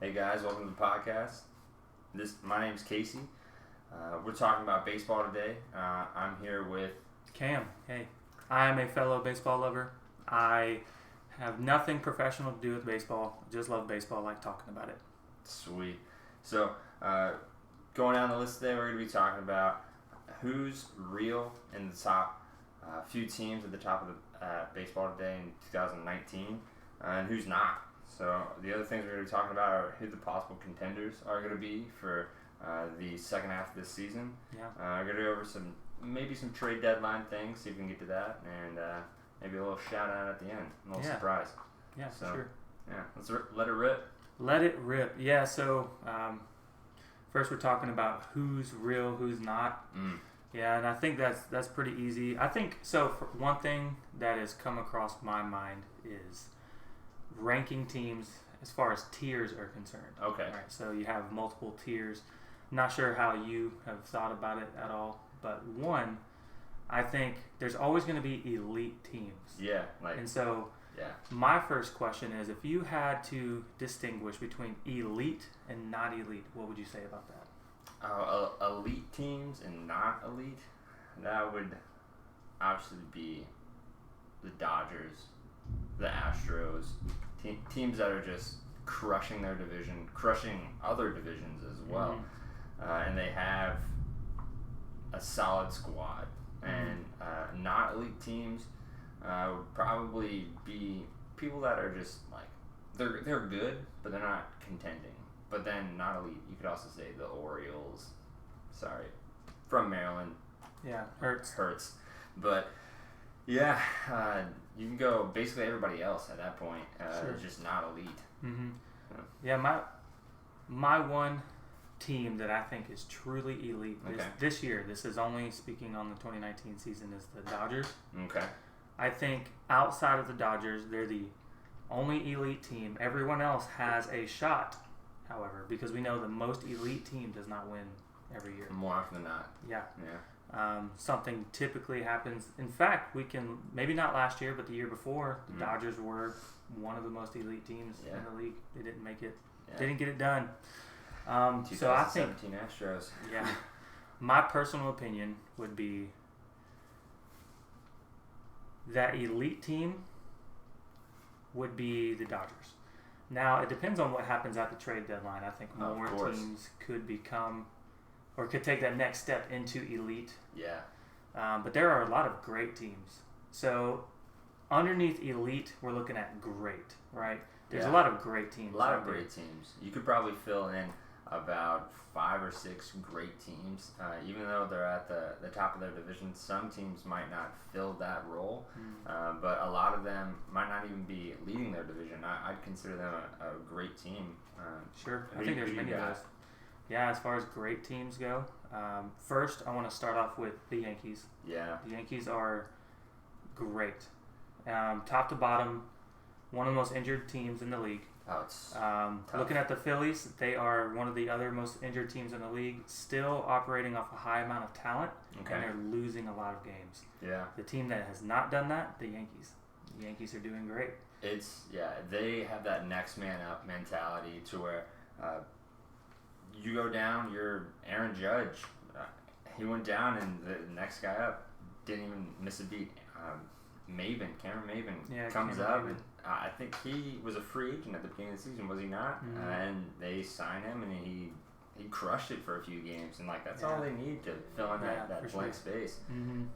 Hey guys, welcome to the podcast. My name's Casey. We're talking about baseball today. I'm here with Cam. Hey, I am a fellow baseball lover. I have nothing professional to do with baseball. Just love baseball, like talking about it. Sweet. So, going down the list today, we're going to be talking about who's real in the top few teams at the top of the baseball today in 2019, and who's not. So the other things we're going to be talking about are who the possible contenders are going to be for the second half of this season. Yeah. We're going to go over some trade deadline things, see if we can get to that, and maybe a little shout out at the end, a little surprise. Yeah, so, for sure. Yeah, let's let it rip. Let it rip. Yeah. So first we're talking about who's real, who's not. Yeah, and I think that's pretty easy. I think so. For one thing that has come across my mind is ranking teams as far as tiers are concerned. Okay. All right, so you have multiple tiers. Not sure how you have thought about it at all, but one, I think there's always going to be elite teams. Yeah. And so my first question is, if you had to distinguish between elite and not elite, what would you say about that? Elite teams and not elite, that would obviously be the Dodgers, the Astros, teams that are just crushing their division, crushing other divisions as well. And they have a solid squad. And not elite teams would probably be people that are just like, they're good, but they're not contending. But then not elite, you could also say the Orioles. Sorry, from Maryland. Yeah, hurts. But yeah, you can go basically everybody else at that point. Sure. Is just not elite. Yeah, my one team that I think is truly elite this year, this is only speaking on the 2019 season, is the Dodgers. Okay. I think outside of the Dodgers, they're the only elite team. Everyone else has a shot, however, because we know the most elite team does not win every year. More often than not. Yeah. Something typically happens. In fact, we can, maybe not last year, but the year before, the Dodgers were one of the most elite teams in the league. They didn't make it. They didn't get it done. So I think 2017 Astros. Yeah. My personal opinion would be that elite team would be the Dodgers. Now, it depends on what happens at the trade deadline. I think more teams could become or could take that next step into elite. Yeah. But there are a lot of great teams. So underneath elite, we're looking at great, right? There's a lot of great teams. A lot of great teams. You could probably fill in about 5 or 6 great teams. Even though they're at the top of their division, some teams might not fill that role. But a lot of them might not even be leading their division. I'd consider them a great team. Sure. I think there's many of those. Yeah, as far as great teams go, first I want to start off with the Yankees. Yeah. The Yankees are great. Top to bottom, one of the most injured teams in the league. Oh, it's looking at the Phillies, they are one of the other most injured teams in the league, still operating off a high amount of talent, and they're losing a lot of games. Yeah. The team that has not done that, the Yankees. The Yankees are doing great. They have that next man up mentality to where you go down, you're Aaron Judge. He went down, and the next guy up didn't even miss a beat. Cameron Maven comes up, and I think he was a free agent at the beginning of the season, was he not? And they signed him, and he crushed it for a few games, and that's all they need to fill in that blank space.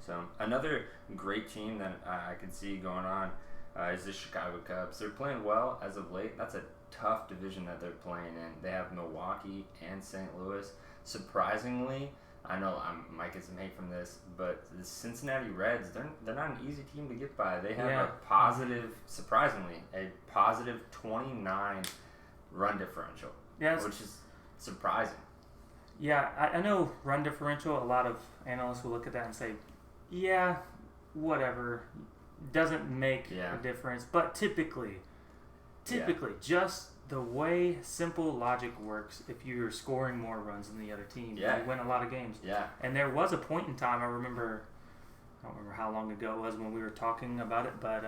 So another great team that I could see going on is the Chicago Cubs. They're playing well as of late. That's a tough division that they're playing in. They have Milwaukee and St. Louis. Surprisingly, I know I might get some hate from this, but the Cincinnati Reds, they're not an easy team to get by. They have a positive 29 run differential, which is surprising. Yeah, I know run differential, a lot of analysts will look at that and say, yeah, whatever, doesn't make a difference. But typically, just the way simple logic works, if you're scoring more runs than the other team, you win a lot of games. Yeah. And there was a point in time, I don't remember how long ago it was when we were talking about it, but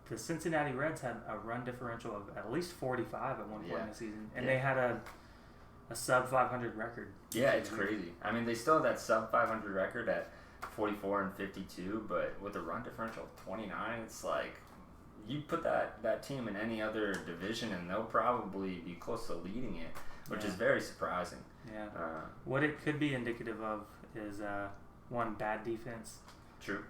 the Cincinnati Reds had a run differential of at least 45 at one point in the season, and they had a sub 500 record. Yeah, it's crazy. I mean, they still have that sub 500 record at 44 and 52, but with a run differential of 29, it's like you put that team in any other division, and they'll probably be close to leading it, which is very surprising. Yeah. What it could be indicative of is one, bad defense. True.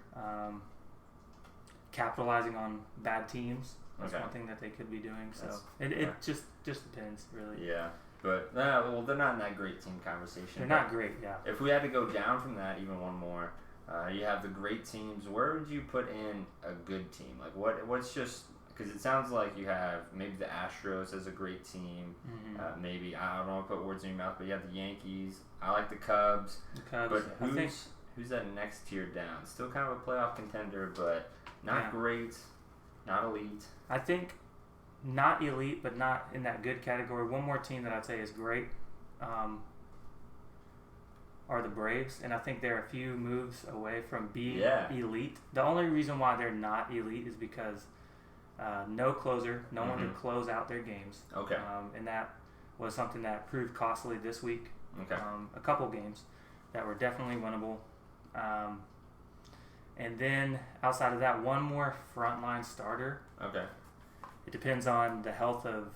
Capitalizing on bad teams. That's one thing that they could be doing. So it just depends, really. Yeah. But, well, they're not in that great team conversation. They're not great, yeah. If we had to go down from that, even one more, you have the great teams. Where would you put in a good team? Like, what's just... Because it sounds like you have maybe the Astros as a great team. Mm-hmm. Maybe, I don't want to put words in your mouth, but you have the Yankees. I like the Cubs. But who's that next tier down? Still kind of a playoff contender, but not great, not elite. I think not elite, but not in that good category. One more team that I'd say is great are the Braves, and I think they're a few moves away from being elite. The only reason why they're not elite is because no closer, no one to close out their games. Okay. And that was something that proved costly this week. Okay. A couple games that were definitely winnable. And then outside of that, one more frontline starter. Okay. It depends on the health of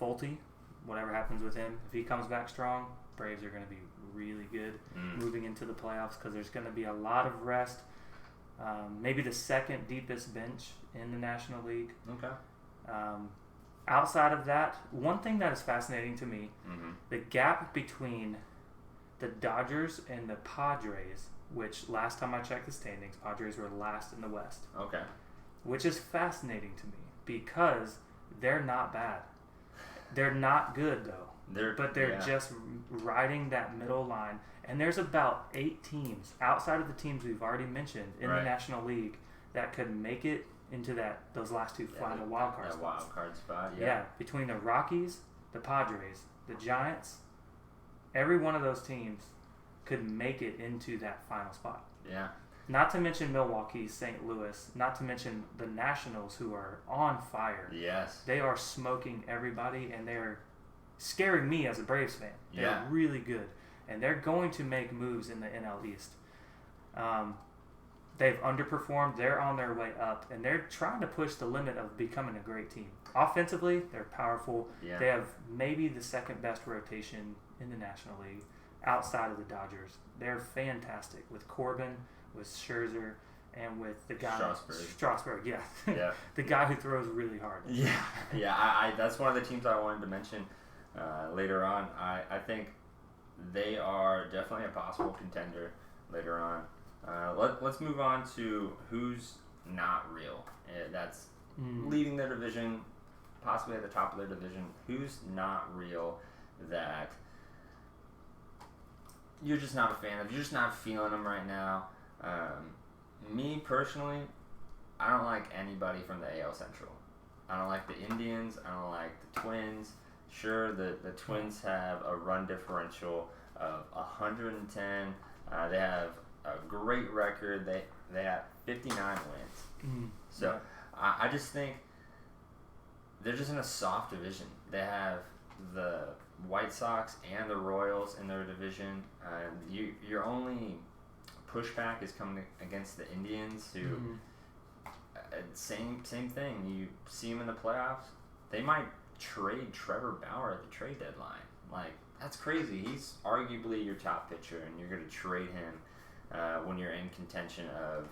Fulte, whatever happens with him. If he comes back strong, Braves are going to be really good moving into the playoffs because there's going to be a lot of rest. Maybe the second deepest bench in the National League. Okay. Outside of that, one thing that is fascinating to me, the gap between the Dodgers and the Padres, which last time I checked the standings, Padres were last in the West. Okay. Which is fascinating to me because they're not bad. They're not good, though. They're just riding that middle line. And there's about 8 teams outside of the teams we've already mentioned in the National League that could make it into those last two final wild card spots. Wild card spot, yeah. Between the Rockies, the Padres, the Giants, every one of those teams could make it into that final spot. Yeah. Not to mention Milwaukee, St. Louis, not to mention the Nationals, who are on fire. Yes. They are smoking everybody, and they're scaring me as a Braves fan. They're really good. And they're going to make moves in the NL East. They've underperformed. They're on their way up, and they're trying to push the limit of becoming a great team. Offensively, they're powerful. Yeah. They have maybe the second best rotation in the National League outside of the Dodgers. They're fantastic with Corbin, with Scherzer, and with the guy Strasburg. Yeah. The guy who throws really hard. Yeah. I that's one of the teams I wanted to mention later on. I think they are definitely a possible contender later on. Let's move on to who's not real. That's leading their division, possibly at the top of their division. Who's not real that you're just not a fan of? You're just not feeling them right now. Me personally, I don't like anybody from the AL Central. I don't like the Indians. I don't like the Twins. Sure, the Twins have a run differential of 110. They have a great record. They have 59 wins. So I just think they're just in a soft division. They have the White Sox and the Royals in their division. Your only pushback is coming against the Indians, who same thing. You see them in the playoffs. They might trade Trevor Bauer at the trade deadline. Like, that's crazy. He's arguably your top pitcher, and you're going to trade him when you're in contention of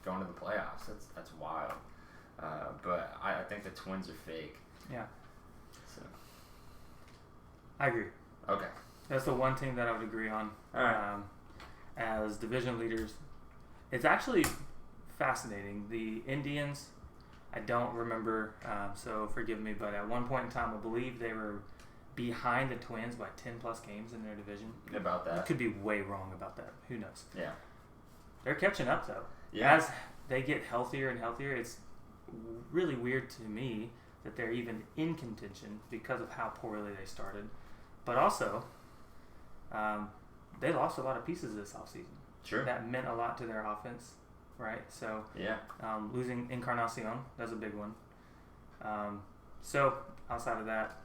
going to the playoffs. That's wild. But I think the Twins are fake. Yeah. So. I agree. Okay. That's the one team that I would agree on. All right. As division leaders, it's actually fascinating. The Indians, I don't remember, so forgive me, but at one point in time, I believe they were behind the Twins by 10 plus games in their division. About that. I could be way wrong about that. Who knows? Yeah. They're catching up, though. Yeah. As they get healthier and healthier, it's really weird to me that they're even in contention because of how poorly they started. But also, they lost a lot of pieces this offseason. Sure. That meant a lot to their offense. right? So yeah, losing Encarnacion, that's a big one. So outside of that,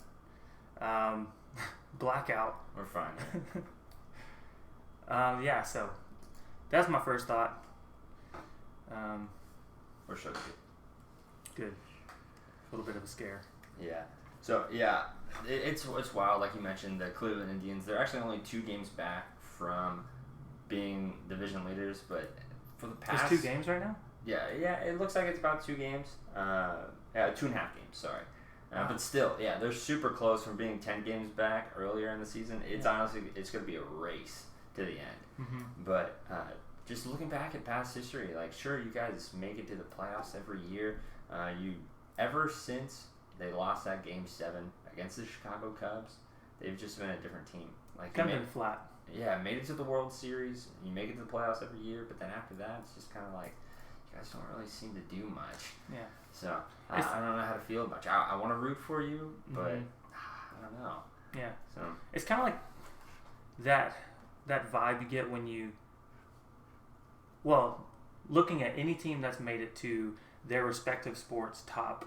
blackout. we're fine. Yeah, so that's my first thought. We're so good. A little bit of a scare. Yeah. So yeah, it's wild. Like you mentioned, the Cleveland Indians. They're actually only 2 games back from being division leaders, but for the past there's 2 games right now. Yeah. It looks like it's about 2 games. 2.5 games. Sorry. But still, yeah, they're super close from being 10 games back earlier in the season. It's honestly, it's going to be a race to the end. Mm-hmm. But just looking back at past history, like, sure, you guys make it to the playoffs every year. Ever since they lost that Game 7 against the Chicago Cubs, they've just been a different team. Like, kind of been flat. Yeah, made it to the World Series. You make it to the playoffs every year, but then after that, it's just kind of like, you guys don't really seem to do much. Yeah. So I don't know how to feel about you. I want to root for you, but I don't know. Yeah. So it's kind of like that vibe you get when you, looking at any team that's made it to their respective sports top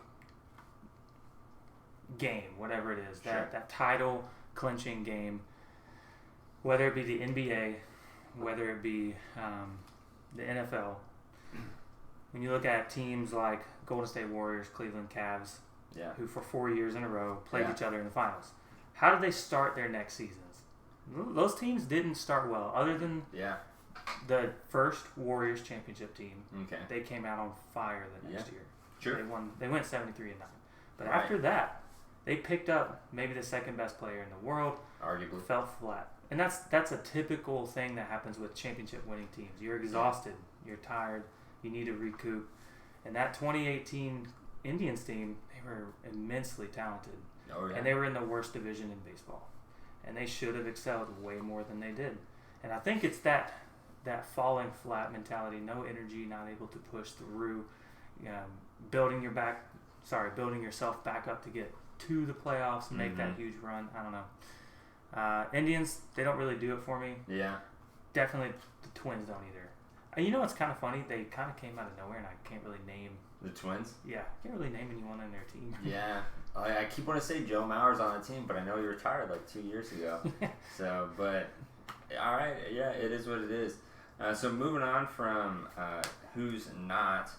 game, whatever it is, that title clinching game, whether it be the NBA, whether it be the NFL. When you look at teams like Golden State Warriors, Cleveland Cavs, who for 4 years in a row played each other in the finals, how did they start their next seasons? Those teams didn't start well, other than the first Warriors championship team. Okay. They came out on fire the next year. Sure. They went 73-9. But after that, they picked up maybe the second best player in the world. Arguably. Fell flat. And that's a typical thing that happens with championship winning teams. You're exhausted. You're tired. You need to recoup. And that 2018 Indians team, they were immensely talented. Oh, yeah. And they were in the worst division in baseball. And they should have excelled way more than they did. And I think it's that falling flat mentality, no energy, not able to push through, building yourself back up to get to the playoffs, make that huge run. I don't know. Indians, they don't really do it for me. Yeah. Definitely the Twins don't either. You know what's kind of funny? They kind of came out of nowhere, and I can't really name the Twins. Yeah, I can't really name anyone on their team. Yeah, I keep wanting to say Joe Mauer's on the team, but I know he retired like 2 years ago. So, but all right, yeah, it is what it is. So moving on from who's not,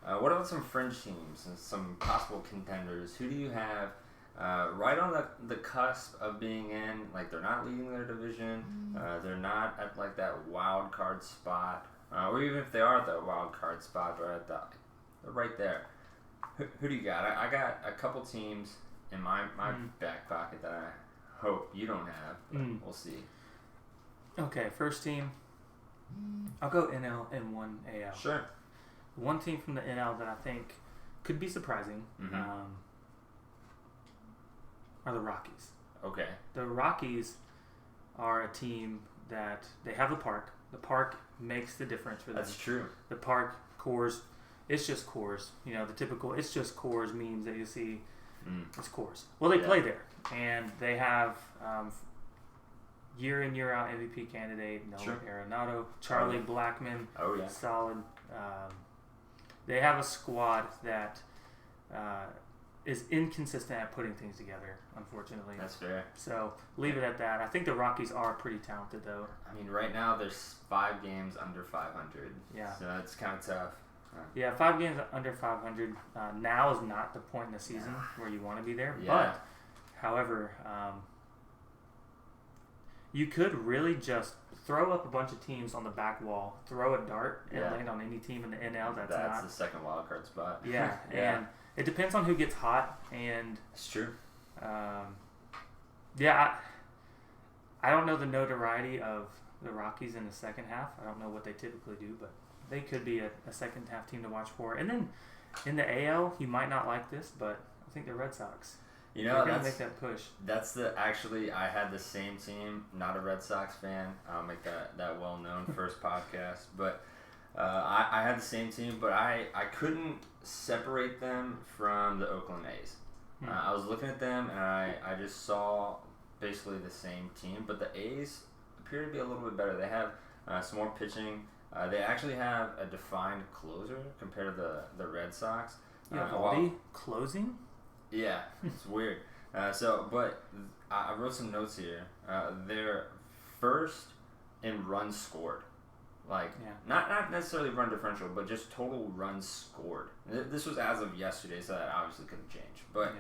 what about some fringe teams and some possible contenders? Who do you have right on the cusp of being in? Like, they're not leading their division. They're not at like that wild card spot. Or even if they are at that wild card spot, they're right there. Who do you got? I got a couple teams in my back pocket that I hope you don't have, but we'll see. Okay, first team. I'll go NL and 1 AL. Sure. One team from the NL that I think could be surprising are the Rockies. Okay. The Rockies are a team that they have a park. The park makes the difference for them. That's true. The park, Coors, it's just Coors. The typical it's just Coors memes that you see. It's Coors. Well, they play there, and they have year in, year out MVP candidate Nolan Arenado, Charlie Blackmon. Oh, yeah. Solid. They have a squad that is inconsistent at putting things together, unfortunately. That's fair. So leave it at that. I think the Rockies are pretty talented, though. I mean, right now there's 5 games under 500. Yeah. So that's kind of tough. Yeah, 5 games under 500. Now is not the point in the season where you want to be there. Yeah. But, however, you could really just throw up a bunch of teams on the back wall, throw a dart, and land on any team in the NL that's not. That's the second wild card spot. Yeah, and it depends on who gets hot. And it's true. I don't know the notoriety of the Rockies in the second half. I don't know what they typically do, but they could be a second half team to watch for. And then in the AL, you might not like this, but I think the Red Sox. They're going to make that push. Actually, I had the same team, not a Red Sox fan. I'll make that well-known first podcast. But I had the same team, but I couldn't separate them from the Oakland A's. I was looking at them, and I just saw basically the same team. But the A's appear to be a little bit better. They have some more pitching. They actually have a defined closer compared to the Red Sox. Closing? Yeah, it's weird. But I wrote some notes here. They're first in runs scored. Not necessarily run differential, but just total runs scored. This was as of yesterday, so that obviously couldn't change. But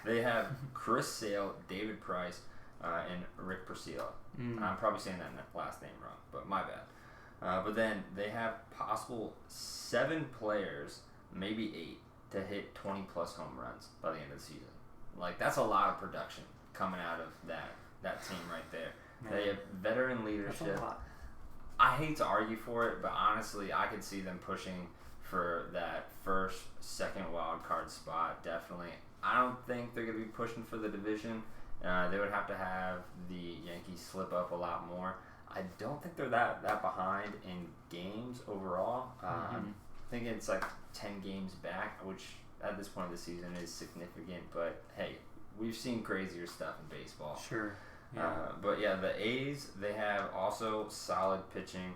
they have Chris Sale, David Price, and Rick Porcello. I'm probably saying that last name wrong, but my bad. But then they have possible 7 players, maybe 8, to hit 20-plus home runs by the end of the season. That's a lot of production coming out of that team right there. Man. They have veteran leadership. That's a lot. I hate to argue for it, but honestly, I could see them pushing for that first, second wild card spot, definitely. I don't think they're going to be pushing for the division. They would have to have the Yankees slip up a lot more. I don't think they're that behind in games overall. I'm thinking it's 10 games back, which at this point of the season is significant. But, hey, we've seen crazier stuff in baseball. Sure. Yeah. The A's, they have also solid pitching.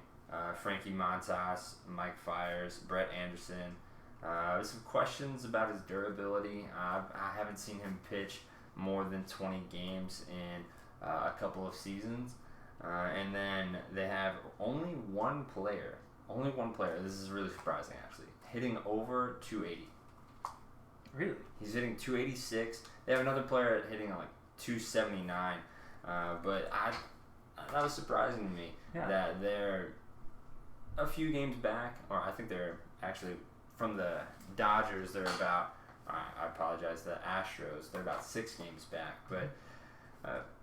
Frankie Montas, Mike Fiers, Brett Anderson. There's some questions about his durability. I haven't seen him pitch more than 20 games in a couple of seasons. And then they have only one player, this is really surprising actually, hitting over 280. Really? He's hitting 286. They have another player hitting 279. But that was surprising to me that they're a few games back, or I think they're actually from the Dodgers. They're about, I apologize, the Astros. They're about 6 games back, but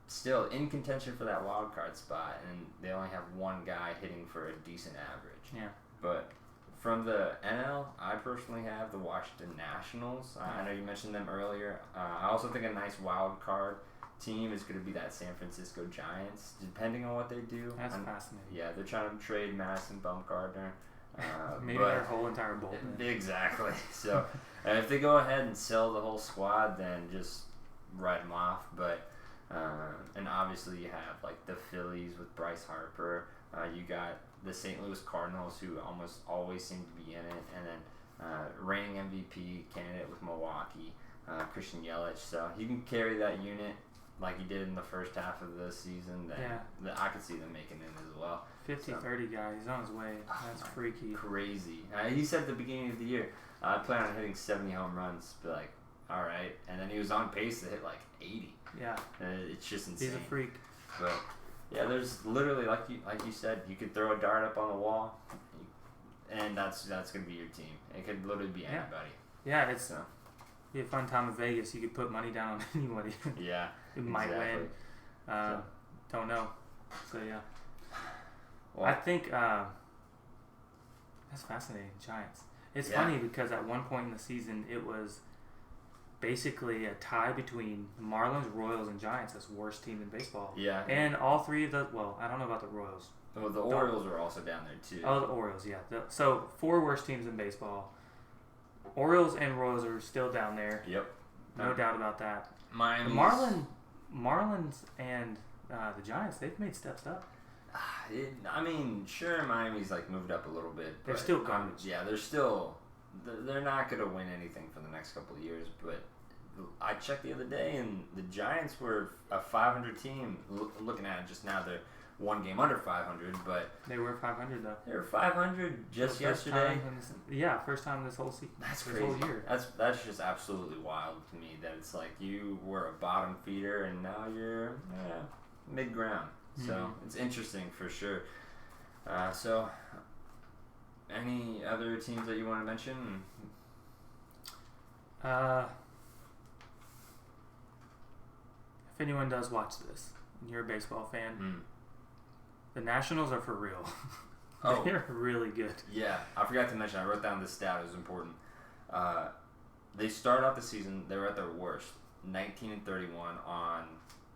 still in contention for that wild card spot, and they only have one guy hitting for a decent average. Yeah. But from the NL, I personally have the Washington Nationals. I know you mentioned them earlier. I also think a nice wild card team is going to be that San Francisco Giants, depending on what they do. That's fascinating. Yeah, they're trying to trade Madison Bumgarner. Maybe their whole entire bullpen. Exactly. So if they go ahead and sell the whole squad, then just write them off. But and obviously you have the Phillies with Bryce Harper. You got the St. Louis Cardinals, who almost always seem to be in it, and then reigning MVP candidate with Milwaukee, Christian Yelich. So he can carry that unit like he did in the first half of the season. I could see them making it as well. 50-30 guy, he's on his way. That's freaky. Crazy. He said at the beginning of the year, I plan on hitting 70 home runs. But all right. And then he was on pace to hit 80. Yeah. It's just insane. He's a freak. But yeah, there's literally, like you said, you could throw a dart up on the wall, and that's going to be your team. It could literally be anybody. Yeah, it's be a fun time in Vegas. You could put money down on anybody. Yeah. Who might win. Don't know. So, yeah. Well, I think that's fascinating. Giants. It's funny because at one point in the season, it was basically a tie between the Marlins, Royals, and Giants as worst team in baseball. Yeah. And all three of I don't know about the Royals. Well, the Orioles were also down there, too. Oh, the Orioles, yeah. So, 4 worst teams in baseball. Orioles and Royals are still down there. Yep. No doubt about that. Miami's... The Marlins and the Giants, they've made steps up. Sure, Miami's moved up a little bit. They're still garbage. They're not going to win anything for the next couple of years. But I checked the other day, and the Giants were a 500 team. Looking at it just now, they're one game under 500, but they were 500 though. They were 500 just yesterday. First time this whole season. That's crazy. Whole year. That's just absolutely wild to me. That it's you were a bottom feeder and now you're mid ground. So it's interesting for sure. So any other teams that you want to mention? If anyone does watch this and you're a baseball fan. The Nationals are for real. They're really good. Yeah, I forgot to mention. I wrote down this stat. It was important. They started off the season. They were at their worst, 19-31 on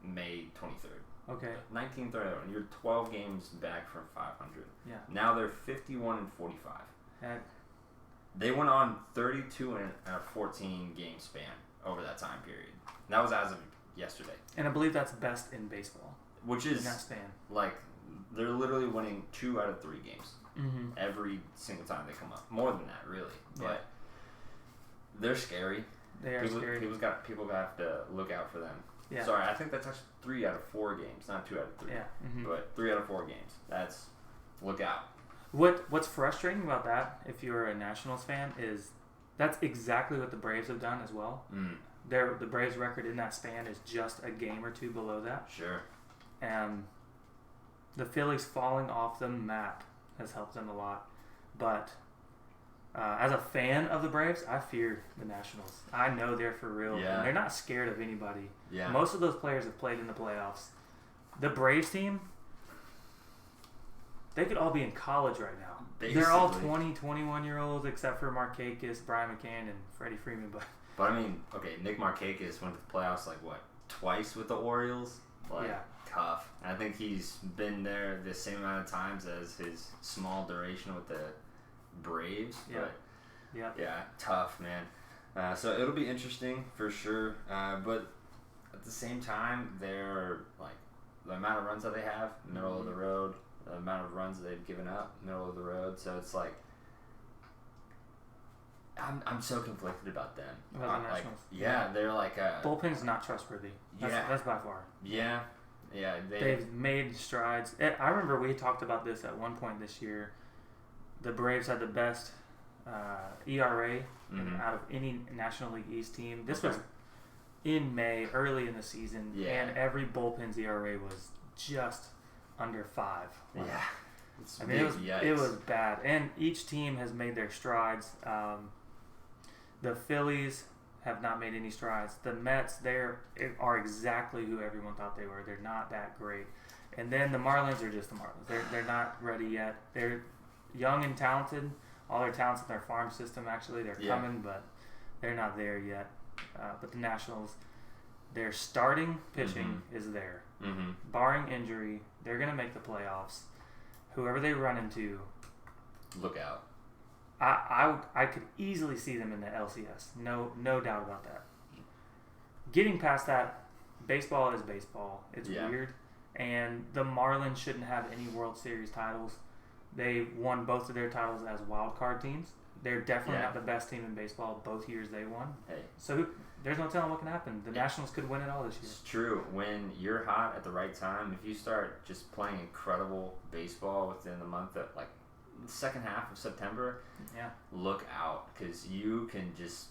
May 23rd. Okay. 19-31. You're 12 games back from 500. Yeah. Now they're 51-45. They went on 32 in a 14 game span over that time period. That was as of yesterday. And I believe that's best in baseball. Which is in that span. they're literally winning 2 out of 3 games every single time they come up. More than that, really. But they're scary. They are scary. People have to look out for them. Yeah. Sorry, I think that's actually 3 out of 4 games, not 2 out of 3. Yeah. But 3 out of 4 games. That's look out. What's frustrating about that, if you're a Nationals fan, is that's exactly what the Braves have done as well. The Braves' record in that span is just a game or 2 below that. Sure. And the Phillies falling off the map has helped them a lot. But as a fan of the Braves, I fear the Nationals. I know they're for real. Yeah. And they're not scared of anybody. Yeah. Most of those players have played in the playoffs. The Braves team, they could all be in college right now. Basically. They're all 20, 21-year-olds except for Markakis, Brian McCann, and Freddie Freeman. But I mean, okay, Nick Markakis went to the playoffs twice with the Orioles? Tough. And I think he's been there the same amount of times as his small duration with the Braves. Yeah. Yeah, tough, man. So it'll be interesting for sure. But at the same time, they're the amount of runs that they have, middle of the road, the amount of runs they've given up, middle of the road. So it's I'm so conflicted about them. About the Nationals. They're bullpen's not trustworthy. That's by far. Yeah. Yeah, they've made strides. I remember we talked about this at one point this year. The Braves had the best ERA out of any National League East team. This was in May, early in the season, and every bullpen's ERA was just under 5. It was bad. And each team has made their strides. The Phillies have not made any strides. The Mets, are exactly who everyone thought they were. They're not that great. And then the Marlins are just the Marlins. They're not ready yet. They're young and talented. All their talent's in their farm system, actually. They're coming, but they're not there yet. But the Nationals, their starting pitching is there. Barring injury, they're going to make the playoffs. Whoever they run into, look out. I could easily see them in the LCS. No doubt about that. Getting past that, baseball is baseball. It's weird. And the Marlins shouldn't have any World Series titles. They won both of their titles as wild card teams. They're definitely not the best team in baseball both years they won. Hey. So there's no telling what can happen. The Nationals could win it all this year. It's true. When you're hot at the right time, if you start just playing incredible baseball within the month of the second half of September, look out, because you can just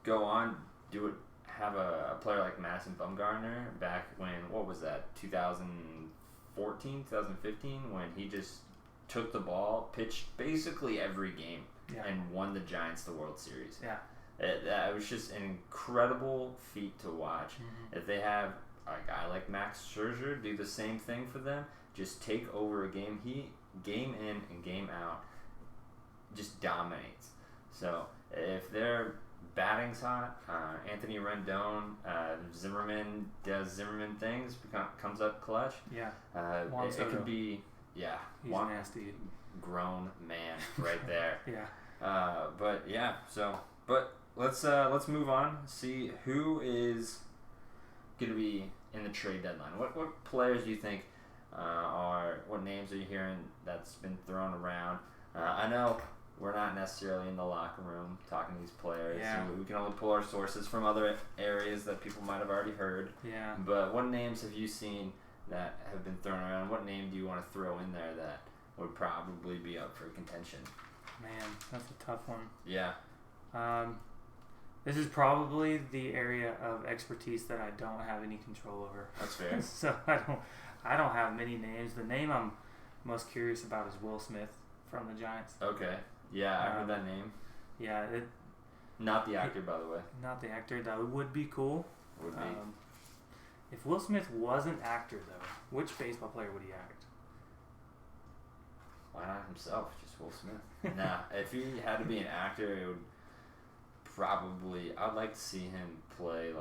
go on, do it. Have a player like Madison Bumgarner back when, what was that, 2014, 2015, when he just took the ball, pitched basically every game, and won the Giants the World Series. Yeah. It was just an incredible feat to watch. If they have a guy like Max Scherzer do the same thing for them, just take over a game. He, game in and game out, just dominates. So if their batting's hot, Anthony Rendon, Zimmerman does Zimmerman things, comes up clutch. Yeah. It could be, he's nasty. Grown man right there. But let's move on. See who is going to be in the trade deadline. What players do you think what names are you hearing that's been thrown around? I know we're not necessarily in the locker room talking to these players. Yeah. So we can only pull our sources from other areas that people might have already heard. Yeah. But what names have you seen that have been thrown around? What name do you want to throw in there that would probably be up for contention? Man, that's a tough one. Yeah. This is probably the area of expertise that I don't have any control over. That's fair. So I don't have many names. The name I'm most curious about is Will Smith from the Giants. Okay. Yeah, I heard that name. Yeah. Not the actor, by the way. Not the actor. That would be cool. Would be. If Will Smith was an actor, though, which baseball player would he act? Why not himself? Just Will Smith. Nah, if he had to be an actor, it would probably... I'd like to see him play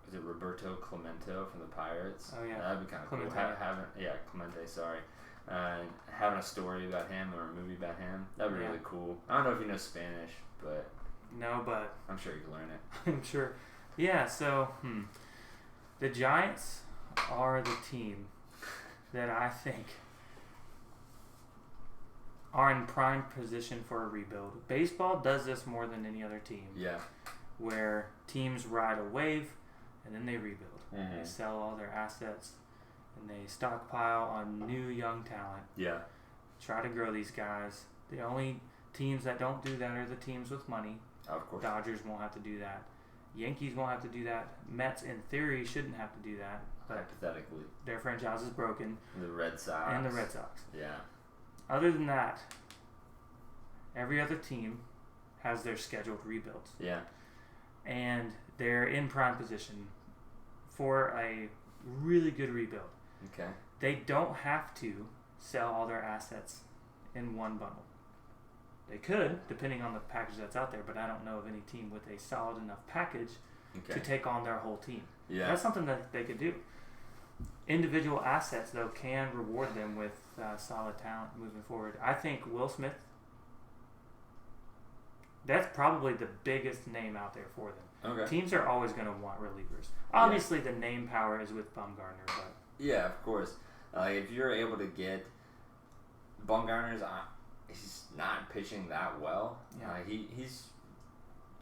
is it Roberto Clemente from the Pirates? Oh, yeah. That'd be kind of cool. Clemente, sorry. Having a story about him or a movie about him. That'd be really cool. I don't know if you know Spanish, but... No, but... I'm sure you can learn it. I'm sure. Yeah, so... The Giants are the team that I think are in prime position for a rebuild. Baseball does this more than any other team. Yeah. Where teams ride a wave and then they rebuild. Mm-hmm. They sell all their assets and they stockpile on new young talent. Yeah. Try to grow these guys. The only teams that don't do that are the teams with money. Of course. Dodgers won't have to do that. Yankees won't have to do that. Mets, in theory, shouldn't have to do that. But hypothetically. Their franchise is broken. The Red Sox. And the Red Sox. Yeah. Other than that, every other team has their scheduled rebuilds. Yeah. And they're in prime position for a really good rebuild. Okay. They don't have to sell all their assets in one bundle. They could, depending on the package that's out there, but I don't know of any team with a solid enough package to take on their whole team. Yeah. That's something that they could do. Individual assets, though, can reward them with solid talent moving forward. I think Will Smith, that's probably the biggest name out there for them. Okay. Teams are always going to want relievers. Obviously, the name power is with Bumgarner, but yeah, of course. If you're able to get Bumgarner's, he's not pitching that well. Yeah. He's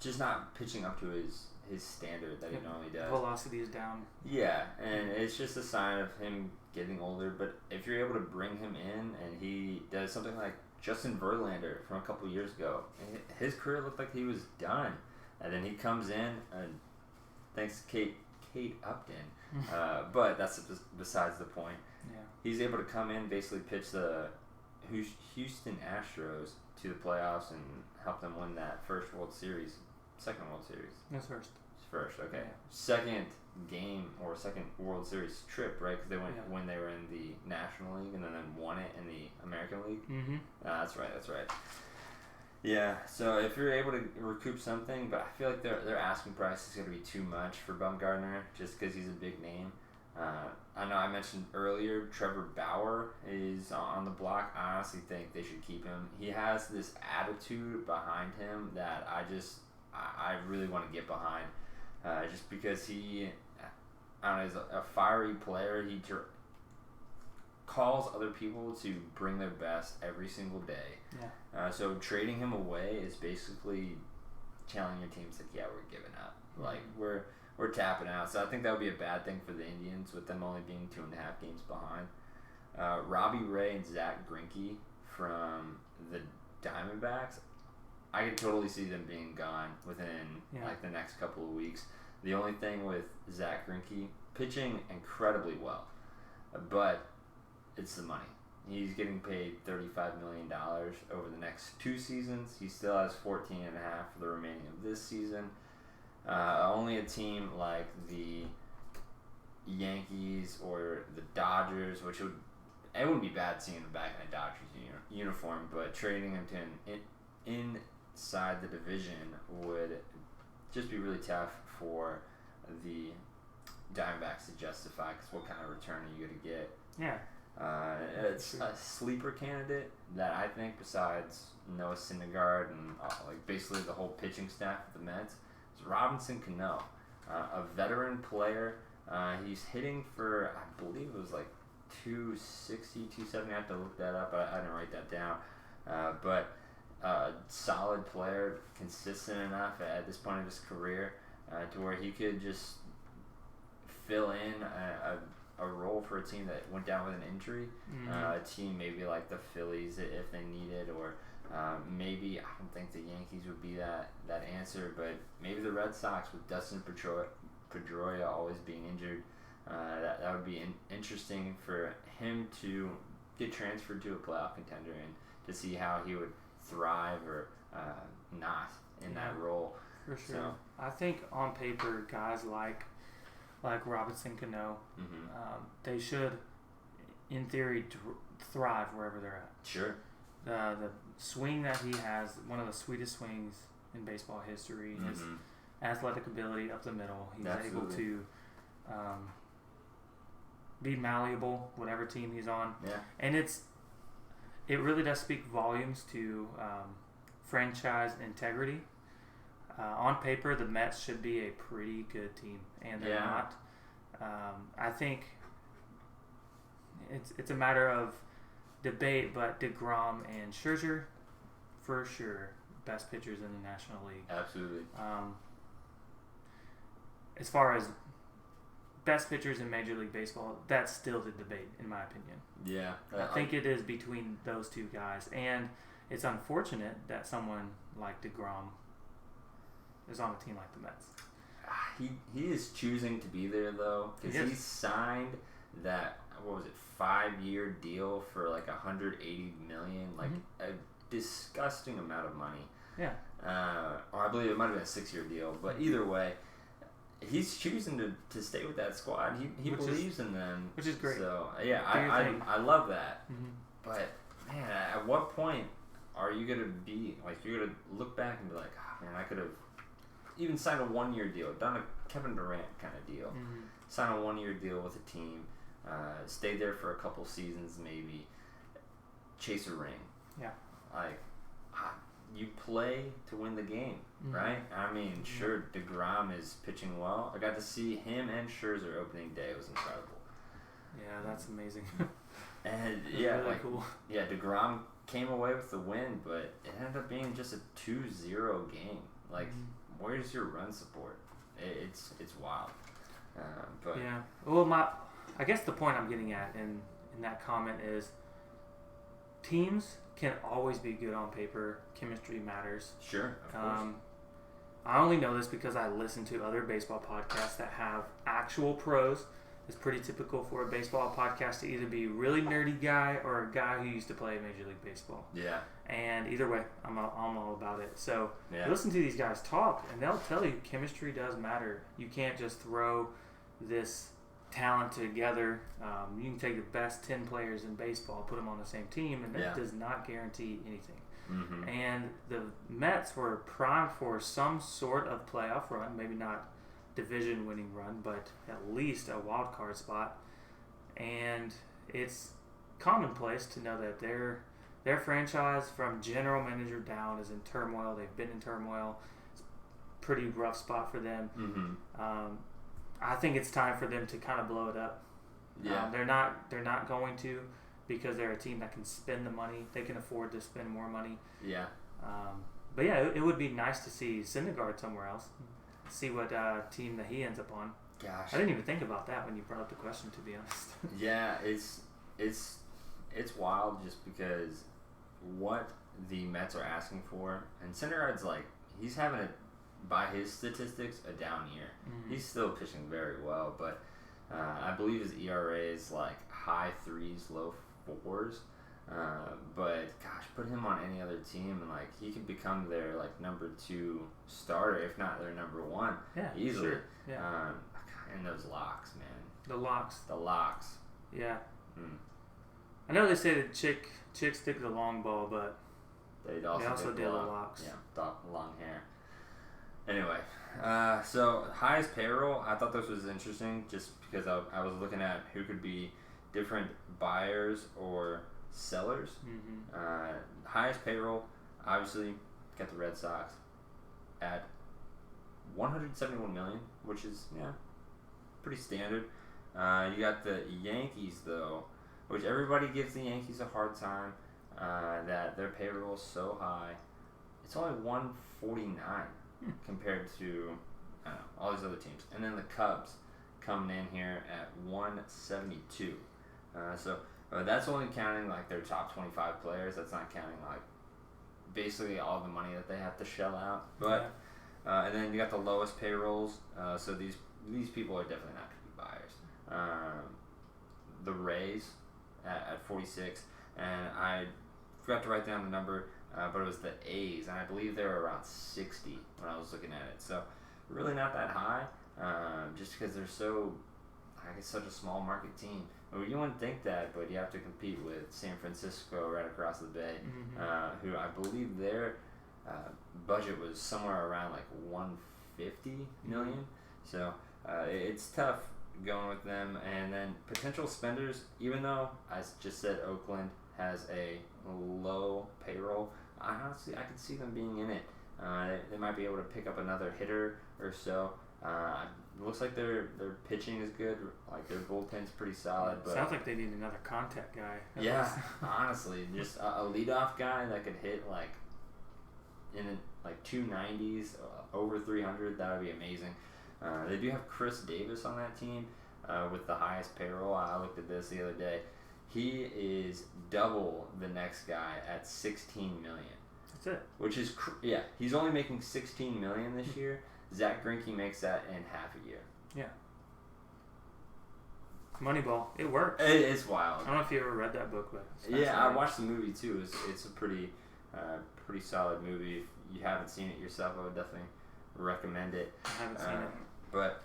just not pitching up to his standard that he normally does. Velocity is down. Yeah, and it's just a sign of him getting older. But if you're able to bring him in and he does something like Justin Verlander from a couple years ago, his career looked like he was done. And then he comes in, and thanks to Kate Upton, but that's besides the point. Yeah. He's able to come in, basically pitch the Houston Astros to the playoffs and help them win that second World Series. That's first. First, okay. Yeah. Second game or second World Series trip, right? Because they went when they were in the National League and then won it in the American League. Mm-hmm. That's right. Yeah, so if you're able to recoup something, but I feel like their asking price is going to be too much for Bumgarner just because he's a big name. I know I mentioned earlier Trevor Bauer is on the block. I honestly think they should keep him. He has this attitude behind him that I really want to get behind. Just because he, I don't know, is a fiery player. He calls other people to bring their best every single day. Yeah. So trading him away is basically telling your teams that, yeah, we're giving up. Mm-hmm. Like, we're tapping out. So I think that would be a bad thing for the Indians with them only being 2.5 games behind. Robbie Ray and Zach Greinke from the Diamondbacks, I could totally see them being gone within like the next couple of weeks. The only thing with Zach Greinke, pitching incredibly well, but it's the money. He's getting paid $35 million over the next 2 seasons. He still has $14.5 for the remaining of this season. Only a team like the Yankees or the Dodgers, it wouldn't be bad seeing him back in a Dodgers uniform, but trading him to inside the division would just be really tough for the Diamondbacks to justify, because what kind of return are you going to get? Yeah. It's a sleeper candidate that I think, besides Noah Syndergaard and basically the whole pitching staff of the Mets, is Robinson Cano, a veteran player. He's hitting for, I believe it was like 260, 270. I have to look that up. I didn't write that down. But solid player, consistent enough at this point of his career to where he could just fill in a role for a team that went down with an injury. A team maybe like the Phillies if they needed, or maybe, I don't think the Yankees would be that answer, but maybe the Red Sox with Dustin Pedroia always being injured. That would be interesting for him to get transferred to a playoff contender and to see how he would thrive or not in that role. For sure. So, I think on paper, guys like Robinson Cano, they should, in theory, thrive wherever they're at. Sure. The swing that he has, one of the sweetest swings in baseball history. His athletic ability up the middle. He's able to be malleable, whatever team he's on. Yeah. And it really does speak volumes to franchise integrity. On paper, the Mets should be a pretty good team, and they're not. I think it's a matter of debate, but DeGrom and Scherzer, for sure, best pitchers in the National League. Absolutely. As far as best pitchers in Major League Baseball, that's still the debate, in my opinion. Yeah. I think it is between those two guys, and it's unfortunate that someone like DeGrom is on a team like the Mets. He is choosing to be there, though, because he signed that, 5-year deal for like $180 million, like a disgusting amount of money. Yeah. Or I believe it might have been a 6-year deal, but either way, he's choosing to stay with that squad. He believes in them, which is great. So yeah, I love that. But man, at what point are you gonna be like, you're gonna look back and be like, oh, man, I could have even signed a 1-year deal, done a Kevin Durant kind of deal, sign a 1-year deal with a team, stayed there for a couple seasons maybe, chase a ring. Yeah. Like, you play to win the game, right? I mean, sure, DeGrom is pitching well. I got to see him and Scherzer opening day. It was incredible. Yeah, that's amazing. And that's yeah, really like, cool. Yeah, DeGrom came away with the win, but it ended up being just a 2-0 game. Like, where's your run support? It's wild. But yeah. Well, I guess the point I'm getting at in that comment is teams can always be good on paper. Chemistry matters. Sure, of course. I only know this because I listen to other baseball podcasts that have actual pros. It's pretty typical for a baseball podcast to either be a really nerdy guy or a guy who used to play Major League Baseball. Yeah. And either way, I'm all about it. So yeah. Listen to these guys talk, and they'll tell you chemistry does matter. You can't just throw this talent together. You can take the best 10 players in baseball, put them on the same team, and that does not guarantee anything. And the Mets were primed for some sort of playoff run, maybe not division-winning run, but at least a wild card spot. And it's commonplace to know that their franchise, from general manager down, is in turmoil. They've been in turmoil. It's a pretty rough spot for them. I think it's time for them to kind of blow it up. Yeah. They're not going to, because they're a team that can spend the money. They can afford to spend more money. Yeah. But yeah, it would be nice to see Syndergaard somewhere else. See what team that he ends up on. Gosh. I didn't even think about that when you brought up the question, to be honest. Yeah, it's wild just because what the Mets are asking for, and Syndergaard's like, he's having by his statistics, a down year. He's still pitching very well, but I believe his ERA is like high 3s, low 4s. But gosh, put him on any other team and like he could become their like number 2 starter, if not their number 1, easily. Sure. Yeah. And those locks, man. The locks. Yeah. I know they say that chicks stick the long ball, but they also deal the locks. Yeah, long hair. Anyway, so highest payroll, I thought this was interesting just because I was looking at who could be different buyers or sellers. Highest payroll, obviously, got the Red Sox at $171 million, which is pretty standard. You got the Yankees though, which everybody gives the Yankees a hard time. That their payroll is so high. It's only $149 compared to all these other teams, and then the Cubs coming in here at $172. So that's only counting like their top 25 players. That's not counting like basically all the money that they have to shell out. But and then you got the lowest payrolls. So these people are definitely not going to be buyers. The Rays at 46, and I forgot to write down the number, but it was the A's, and I believe they were around 60 when I was looking at it. So really not that high, just because they're such a small market team. You wouldn't think that, but you have to compete with San Francisco right across the bay, who I believe their budget was somewhere around like $150 million. So it's tough going with them. And then potential spenders, even though I just said Oakland has a low payroll, I could see them being in it. They might be able to pick up another hitter or so. Looks like their pitching is good. Like their bullpen's pretty solid. But sounds like they need another contact guy. Yeah, honestly, just a leadoff guy that could hit like in like 290s, over 300. That would be amazing. They do have Chris Davis on that team with the highest payroll. I looked at this the other day. He is double the next guy at $16 million. That's it. Which is he's only making $16 million this year. Zach Greinke makes that in half a year. Yeah. Moneyball. It works. It's wild. I don't know if you ever read that book, but I watched the movie too. It's a pretty solid movie. If you haven't seen it yourself, I would definitely recommend it. I haven't seen it. But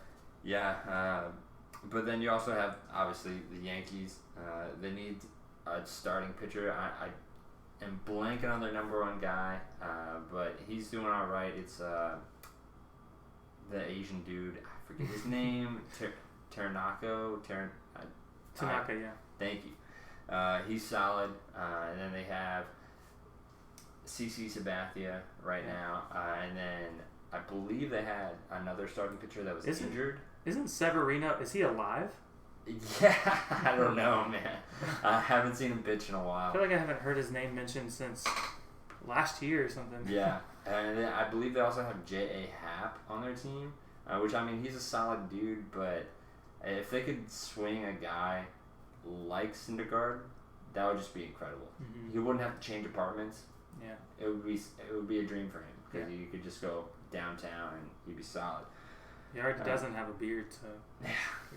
but then you also have obviously the Yankees. They need a starting pitcher. I am blanking on their number one guy, but he's doing all right. It's the Asian dude. I forget his name. Tanaka, yeah. Thank you. He's solid. And then they have CC Sabathia right now. And then I believe they had another starting pitcher that was injured. Isn't Severino, is he alive? Yeah, I don't know, man. I haven't seen him pitch in a while. I feel like I haven't heard his name mentioned since last year or something. Yeah, and then I believe they also have J.A. Happ on their team, which, I mean, he's a solid dude, but if they could swing a guy like Syndergaard, that would just be incredible. Mm-hmm. He wouldn't have to change apartments. Yeah, it would be a dream for him because you could just go downtown and he'd be solid. He already doesn't have a beard, so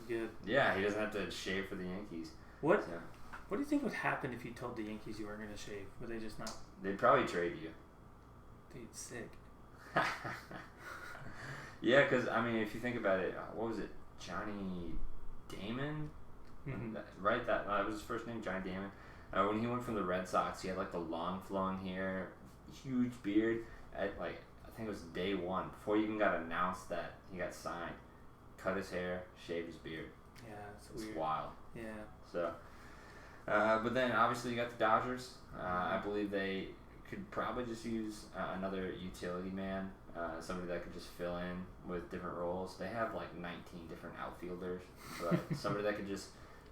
you're good. Yeah, he doesn't have to shave for the Yankees. What do you think would happen if you told the Yankees you weren't going to shave? Would they just not? They'd probably trade you. Dude, sick. Yeah, because, I mean, if you think about it, what was it? Johnny Damon? Mm-hmm. Right? That was his first name, Johnny Damon. When he went from the Red Sox, he had, like, the long flowing hair, huge beard. I think it was day one, before he even got announced that he got signed. Cut his hair, shaved his beard. Yeah, it's weird. Wild. Yeah. So, but then obviously you got the Dodgers. I believe they could probably just use another utility man, somebody that could just fill in with different roles. They have like 19 different outfielders, but somebody that could just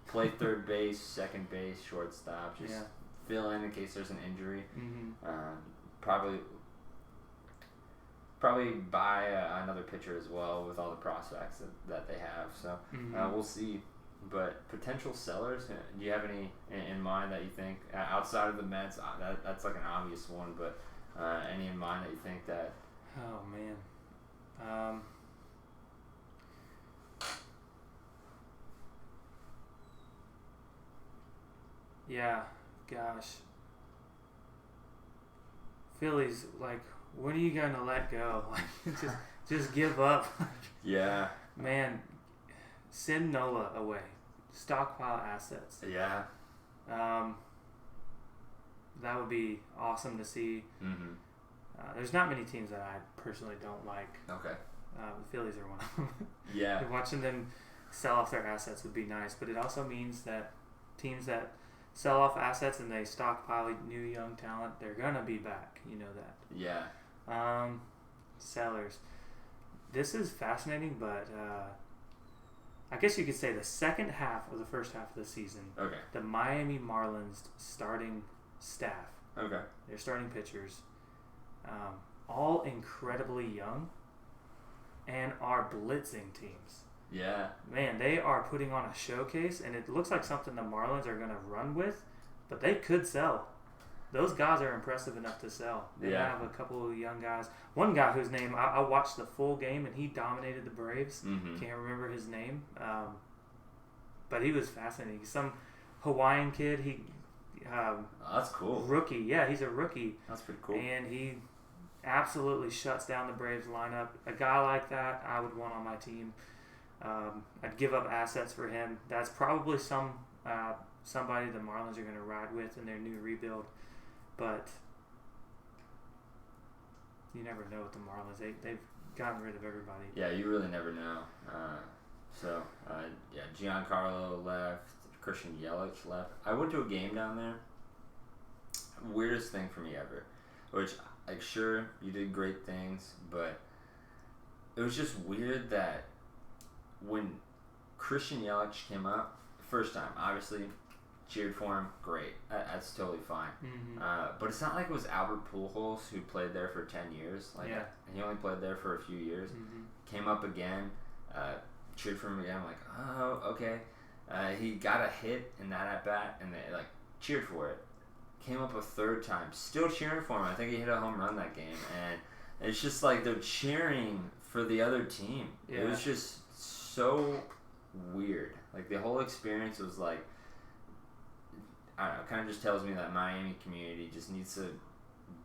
play third base, second base, shortstop, just fill in case there's an injury. Mm-hmm. Probably buy another pitcher as well with all the prospects that they have. So we'll see. But potential sellers, do you have any in mind that you think, outside of the Mets, that's like an obvious one, but any in mind that you think that... Oh, man. Yeah, gosh. Phillies, like... When are you going to let go? Like, just give up. Yeah. Man, send Nola away. Stockpile assets. Yeah. That would be awesome to see. Mm-hmm. There's not many teams that I personally don't like. Okay. The Phillies are one of them. Yeah. Watching them sell off their assets would be nice, but it also means that teams that sell off assets and they stockpile new young talent, they're going to be back. You know that. Yeah. Sellers. This is fascinating, but I guess you could say the second half of the first half of the season, the Miami Marlins starting staff, their starting pitchers, all incredibly young and are blitzing teams. Yeah. Man, they are putting on a showcase, and it looks like something the Marlins are going to run with, but they could sell. Those guys are impressive enough to sell. They have a couple of young guys. One guy whose name, I watched the full game, and he dominated the Braves. Mm-hmm. Can't remember his name. But he was fascinating. Some Hawaiian kid. That's cool. Rookie. Yeah, he's a rookie. That's pretty cool. And he absolutely shuts down the Braves lineup. A guy like that, I would want on my team. I'd give up assets for him. That's probably somebody the Marlins are going to ride with in their new rebuild. But you never know with the Marlins. They've gotten rid of everybody. Yeah, you really never know. Giancarlo left. Christian Yelich left. I went to a game down there. Weirdest thing for me ever. Which, like, sure, you did great things, but it was just weird that when Christian Yelich came up first time, obviously cheered for him, great, that's totally fine. But it's not like it was Albert Pujols who played there for 10 years. Like he only played there for a few years. Came up again, cheered for him again. I'm like, oh, okay. He got a hit in that at bat, and they like cheered for it. Came up a third time, still cheering for him. I think he hit a home run that game, and it's just like they're cheering for the other team. It was just so weird. Like the whole experience was like, I don't know, kind of just tells me that Miami community just needs to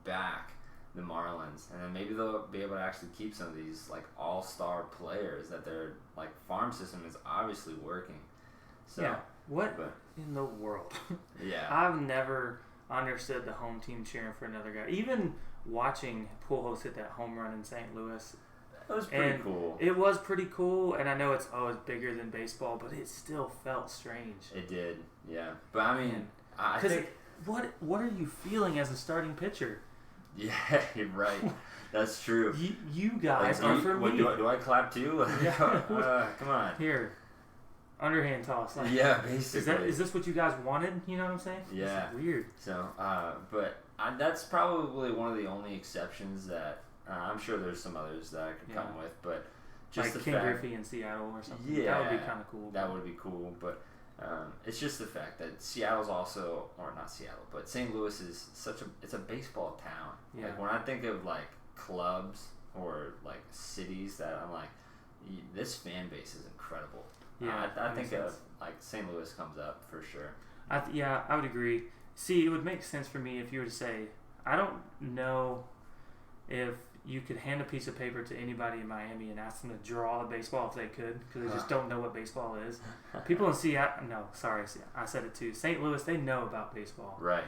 back the Marlins, and then maybe they'll be able to actually keep some of these like all-star players that their like farm system is obviously working. So what in the world? Yeah, I've never understood the home team cheering for another guy. Even watching Pujols hit that home run in St. Louis, that was pretty cool. It was pretty cool, and I know it's bigger than baseball, but it still felt strange. It did, yeah. But I mean, I think what are you feeling as a starting pitcher? Yeah, you're right. That's true. You guys are for me. Do I clap too? Come on. Here. Underhand toss. Like, yeah, basically. Is this what you guys wanted? You know what I'm saying? Yeah. It's weird. So, but that's probably one of the only exceptions that I'm sure there's some others that I could come with, but just like the Ken fact, Griffey in Seattle or something. Yeah, that would be kind of cool. That would be cool, but it's just the fact that Seattle's also, or not Seattle, but St. Louis is it's a baseball town. Yeah. Like when I think of like clubs or like cities that I'm like, this fan base is incredible. Yeah, I think of like St. Louis comes up for sure. I would agree. See, it would make sense for me if you were to say, I don't know if you could hand a piece of paper to anybody in Miami and ask them to draw a baseball if they could, because they just don't know what baseball is. People in Seattle, no, sorry, I said it too. St. Louis, they know about baseball. Right.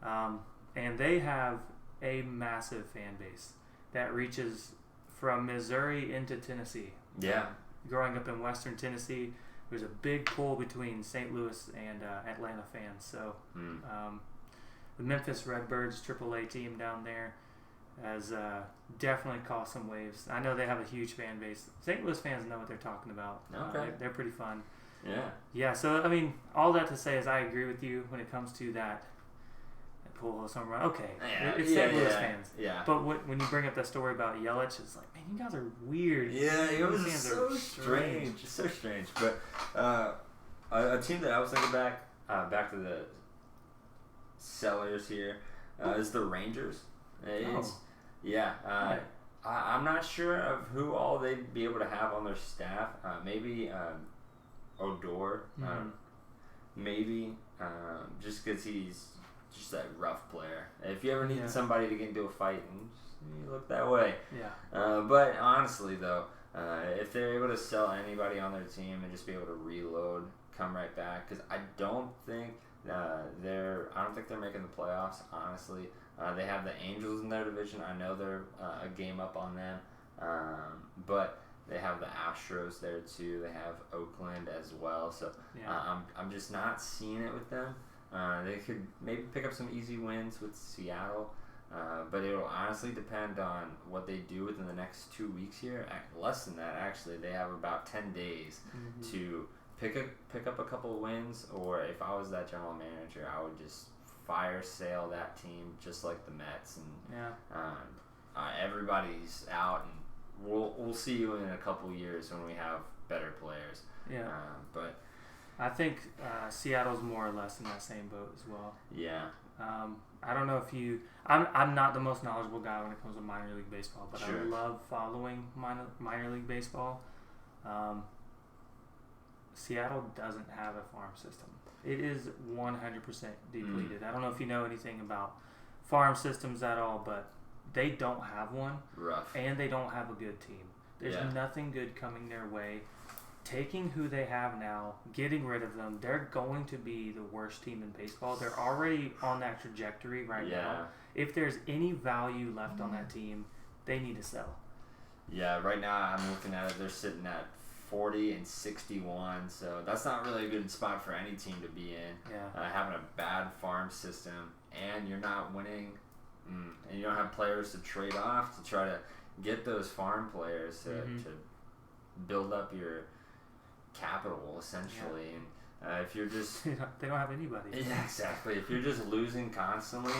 And they have a massive fan base that reaches from Missouri into Tennessee. Yeah. Growing up in Western Tennessee, there's a big pull between St. Louis and Atlanta fans. So the Memphis Redbirds AAA team down there has definitely caused some waves. I know they have a huge fan base. St. Louis fans know what they're talking about. Okay. They're pretty fun. Yeah. Yeah, so, I mean, all that to say is I agree with you when it comes to that Pujols home run. Okay, it's St. Louis fans. Yeah. But when you bring up that story about Yelich, it's like, man, you guys are weird. Yeah, it was so strange. It's so strange. But a team that I was thinking back to the sellers here, is the Rangers. I'm not sure of who all they'd be able to have on their staff. Maybe Odor. Maybe just because he's just that rough player. If you ever need somebody to get into a fight, you look that way. Yeah. But honestly, though, if they're able to sell anybody on their team and just be able to reload, come right back, because I don't think they're making the playoffs. Honestly, they have the Angels in their division. I know they're a game up on them, but they have the Astros there too. They have Oakland as well. So I'm just not seeing it with them. They could maybe pick up some easy wins with Seattle, but it'll honestly depend on what they do within the next 2 weeks here. Less than that, actually. They have about 10 days to pick up a couple of wins, or if I was that general manager, I would just fire sale that team just like the Mets, and everybody's out, and we'll see you in a couple years when we have better players. Yeah. But I think Seattle's more or less in that same boat as well. Yeah. I don't know if you... I'm not the most knowledgeable guy when it comes to minor league baseball, but sure. I love following minor league baseball. Seattle doesn't have a farm system. It is 100% depleted. I don't know if you know anything about farm systems at all, but they don't have one. Rough. And they don't have a good team. There's nothing good coming their way. Taking who they have now, getting rid of them, they're going to be the worst team in baseball. They're already on that trajectory right now. If there's any value left on that team, they need to sell. Yeah, right now I'm looking at it. They're sitting at 40-61, so that's not really a good spot for any team to be in. Yeah. Having a bad farm system, and you're not winning, and you don't have players to trade off to try to get those farm players to build up your capital, essentially. And if you're just... they don't have anybody. Yeah, exactly. If you're just losing constantly,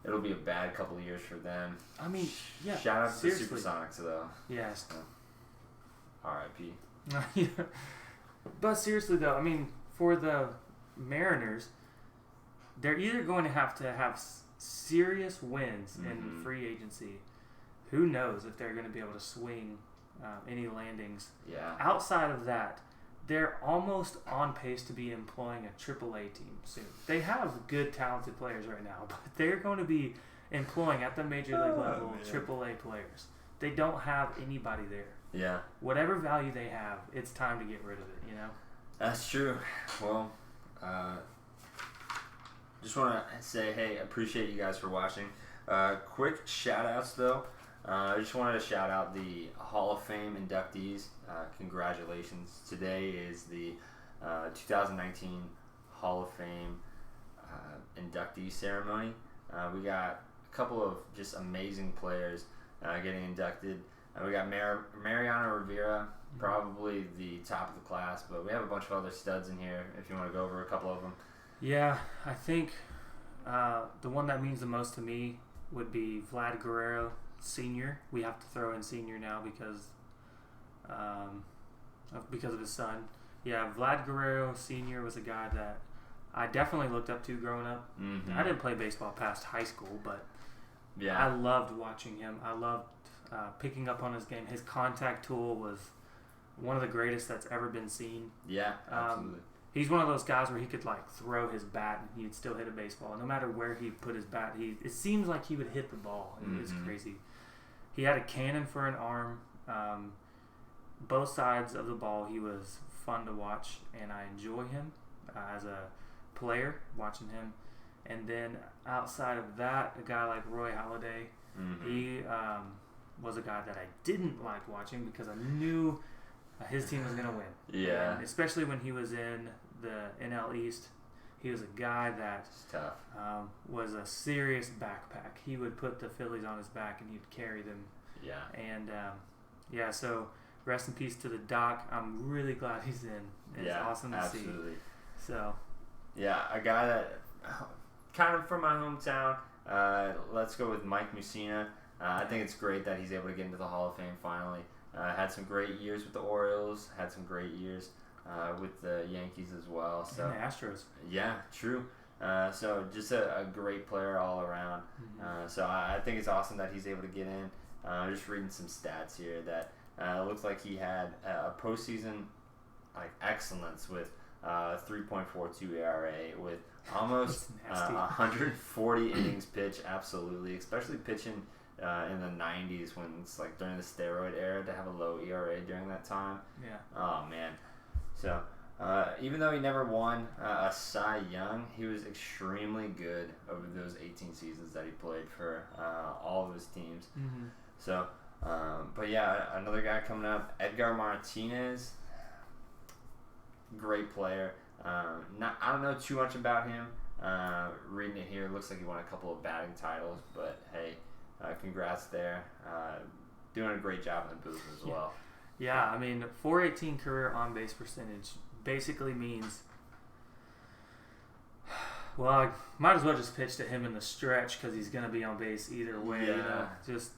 it'll be a bad couple of years for them. I mean, yeah. Shout out to seriously. the Supersonics, though. Yes. R.I.P. Yeah. But seriously, though, I mean, for the Mariners, they're either going to have serious wins in free agency. Who knows if they're going to be able to swing any landings. Yeah. Outside of that, they're almost on pace to be employing a AAA team soon. They have good, talented players right now, but they're going to be employing at the major league level AAA players. They don't have anybody there. Yeah. Whatever value they have, it's time to get rid of it, you know? That's true. Well, just want to say, hey, appreciate you guys for watching. Quick shout-outs, though. I just wanted to shout out the Hall of Fame inductees. Congratulations. Today is the 2019 Hall of Fame inductee ceremony. We got a couple of just amazing players getting inducted. We got Mariano Rivera, probably the top of the class, but we have a bunch of other studs in here if you want to go over a couple of them. Yeah, I think the one that means the most to me would be Vlad Guerrero Sr. We have to throw in Sr. now because of his son. Yeah, Vlad Guerrero Sr. was a guy that I definitely looked up to growing up. I didn't play baseball past high school, but I loved watching him. I loved picking up on his game. His contact tool was one of the greatest that's ever been seen. Yeah, absolutely. He's one of those guys where he could like throw his bat and he'd still hit a baseball. No matter where he put his bat, it seems like he would hit the ball. It was crazy. He had a cannon for an arm. Both sides of the ball, he was fun to watch, and I enjoy him as a player, watching him. And then outside of that, a guy like Roy Halladay, he was a guy that I didn't like watching because I knew his team was going to win. Yeah. And especially when he was in the NL East, he was a guy that was a serious backpack. He would put the Phillies on his back and he'd carry them. Yeah. And so rest in peace to the Doc. I'm really glad he's in. It's awesome to see. So. Yeah, a guy that kind of from my hometown. Let's go with Mike Mussina. I think it's great that he's able to get into the Hall of Fame finally. Had some great years with the Orioles. Had some great years with the Yankees as well. So, and the Astros. Yeah, true. So just a great player all around. So I think it's awesome that he's able to get in. Just reading some stats here that it looks like he had a postseason excellence with 3.42 ERA with almost 140 innings pitched. Absolutely, especially pitching in the 90s when it's like during the steroid era to have a low ERA during that time. Yeah. Oh man. So even though he never won a Cy Young, he was extremely good over those 18 seasons that he played for all of his teams. So, but yeah, another guy coming up, Edgar Martinez. Great player. I don't know too much about him. Reading it here, looks like he won a couple of batting titles, but hey, congrats there. Doing a great job in the booth as well. Yeah, I mean, 418 career on-base percentage basically means, well, I might as well just pitch to him in the stretch because he's going to be on base either way. Yeah. You know, just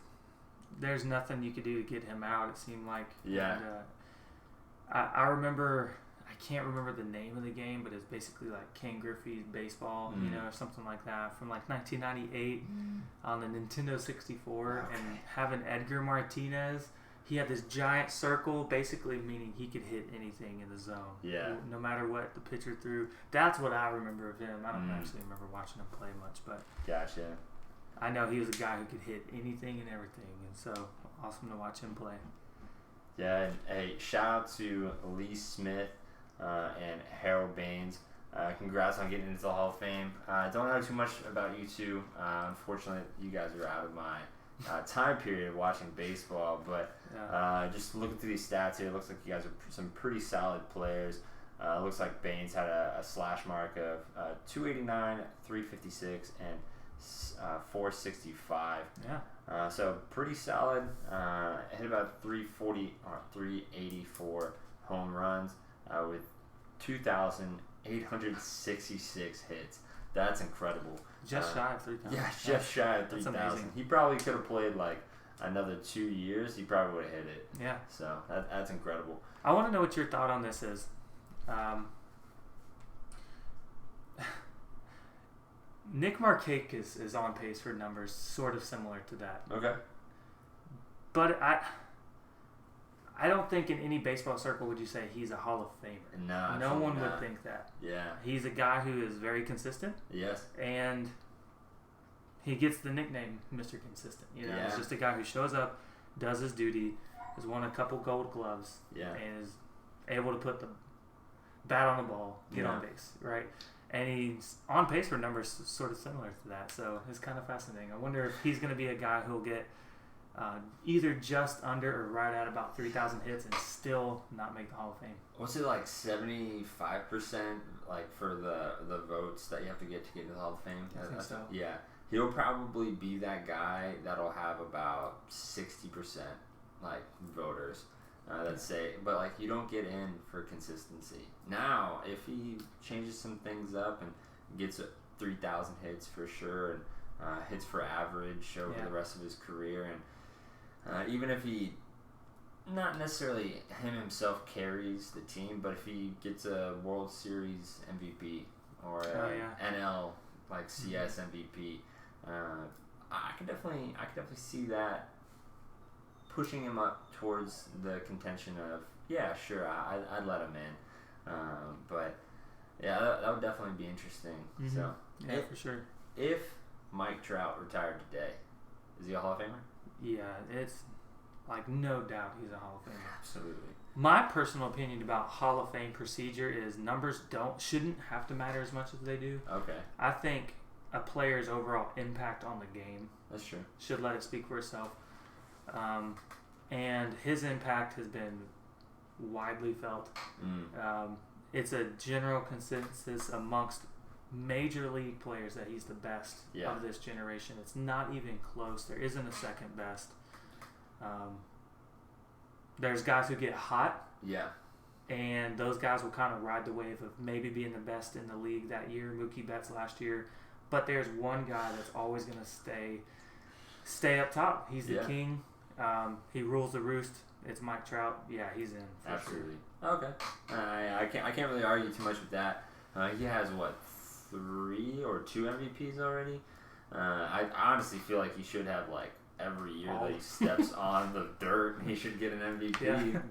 there's nothing you could do to get him out, it seemed like. Yeah. And, I remember, I can't remember the name of the game, but it's basically like Ken Griffey's Baseball, you know, or something like that from like 1998 on the Nintendo 64. Okay. And having Edgar Martinez, he had this giant circle, basically meaning he could hit anything in the zone. Yeah. No matter what the pitcher threw. That's what I remember of him. I don't actually remember watching him play much, but Gotcha. I know he was a guy who could hit anything and everything, and so awesome to watch him play. Yeah, and hey, shout out to Lee Smith and Harold Baines. Congrats on getting into the Hall of Fame. Don't know too much about you two. Unfortunately, you guys are out of my time period watching baseball, but just looking through these stats here, it looks like you guys are some pretty solid players. Looks like Baines had a slash mark of 289, 356, and 465. Yeah. So pretty solid. Hit about 340 or 384 home runs with 2,866 hits. That's incredible. Just shy of 3,000. Yeah, just shy of 3,000. He probably could have played like another 2 years. He probably would have hit it. Yeah. So that's incredible. I want to know what your thought on this is. Nick Markakis is on pace for numbers sort of similar to that. Okay. But I don't think in any baseball circle would you say he's a Hall of Famer. No one would think that. Yeah. He's a guy who is very consistent. Yes. And he gets the nickname Mr. Consistent. You know, yeah. He's just a guy who shows up, does his duty, has won a couple Gold Gloves, and is able to put the bat on the ball, get on base, right? And he's on pace for numbers sort of similar to that, so it's kind of fascinating. I wonder if he's going to be a guy who'll get either just under or right at about 3,000 hits and still not make the Hall of Fame. What's it like 75% like for the votes that you have to get into the Hall of Fame? I think so. Yeah. He'll probably be that guy that'll have about 60% like voters that say, but like you don't get in for consistency. Now, if he changes some things up and gets 3,000 hits for sure and hits for average over the rest of his career, and even if he not necessarily him himself carries the team, but if he gets a World Series MVP or NL like CS MVP, I could definitely see that pushing him up towards the contention of I'd let him in, but that would definitely be interesting. Mm-hmm. So for sure. If Mike Trout retired today, is he a Hall of Famer? Yeah, it's like no doubt he's a Hall of Famer. Absolutely. My personal opinion about Hall of Fame procedure is numbers shouldn't have to matter as much as they do. Okay. I think a player's overall impact on the game should let it speak for itself. And his impact has been widely felt. It's a general consensus amongst major league players that he's the best of this generation. It's not even close. There isn't a second best. There's guys who get hot. Yeah. And those guys will kind of ride the wave of maybe being the best in the league that year. Mookie Betts last year. But there's one guy that's always going to stay up top. He's the king. He rules the roost. It's Mike Trout. Yeah, he's in. Absolutely. Sure. Okay. I can't really argue too much with that. He has 3 or 2 MVPs already. I honestly feel like he should have like every year that he steps on the dirt, he should get an MVP. Yeah.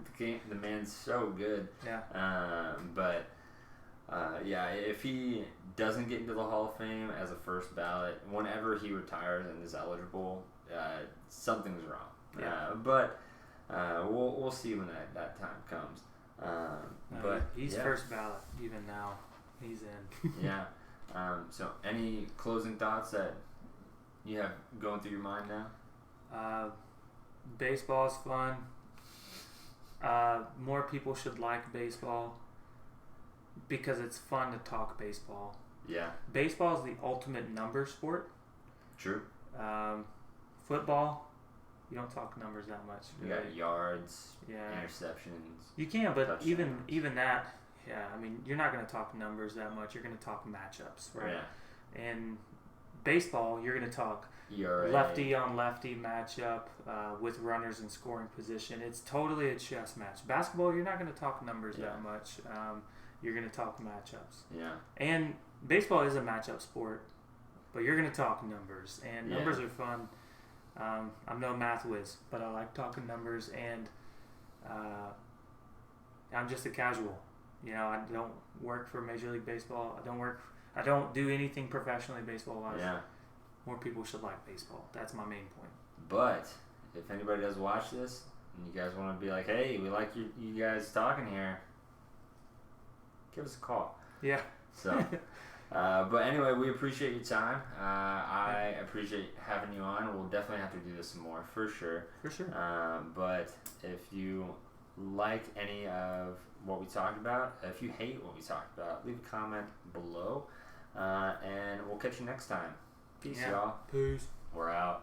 The man's so good. Yeah. If he doesn't get into the Hall of Fame as a first ballot, whenever he retires and is eligible, something's wrong. Yeah. But we'll see when that time comes. But he's first ballot even now. He's in. Yeah. So any closing thoughts that you have going through your mind now? Baseball's fun. More people should like baseball because it's fun to talk baseball. Yeah. Baseball is the ultimate number sport. True. Football, you don't talk numbers that much. Really. You got yards, interceptions. You can, but touchdowns. even that, I mean, you're not going to talk numbers that much. You're going to talk matchups, right? Yeah. And baseball, you're going to talk ERA. lefty on lefty matchup with runners in scoring position. It's totally a chess match. Basketball, you're not going to talk numbers that much. You're going to talk matchups. Yeah. And baseball is a matchup sport, but you're going to talk numbers, and numbers are fun. I'm no math whiz, but I like talking numbers, and I'm just a casual. You know, I don't work for Major League Baseball. I don't do anything professionally baseball-wise. Yeah. More people should like baseball. That's my main point. But if anybody does watch this and you guys want to be like, hey, we like you guys talking here, give us a call. Yeah. So, but anyway, we appreciate your time. I appreciate having you on. We'll definitely have to do this some more, for sure. For sure. But if you like any of what we talked about, if you hate what we talked about, leave a comment below, and we'll catch you next time. Peace, y'all. Peace. We're out.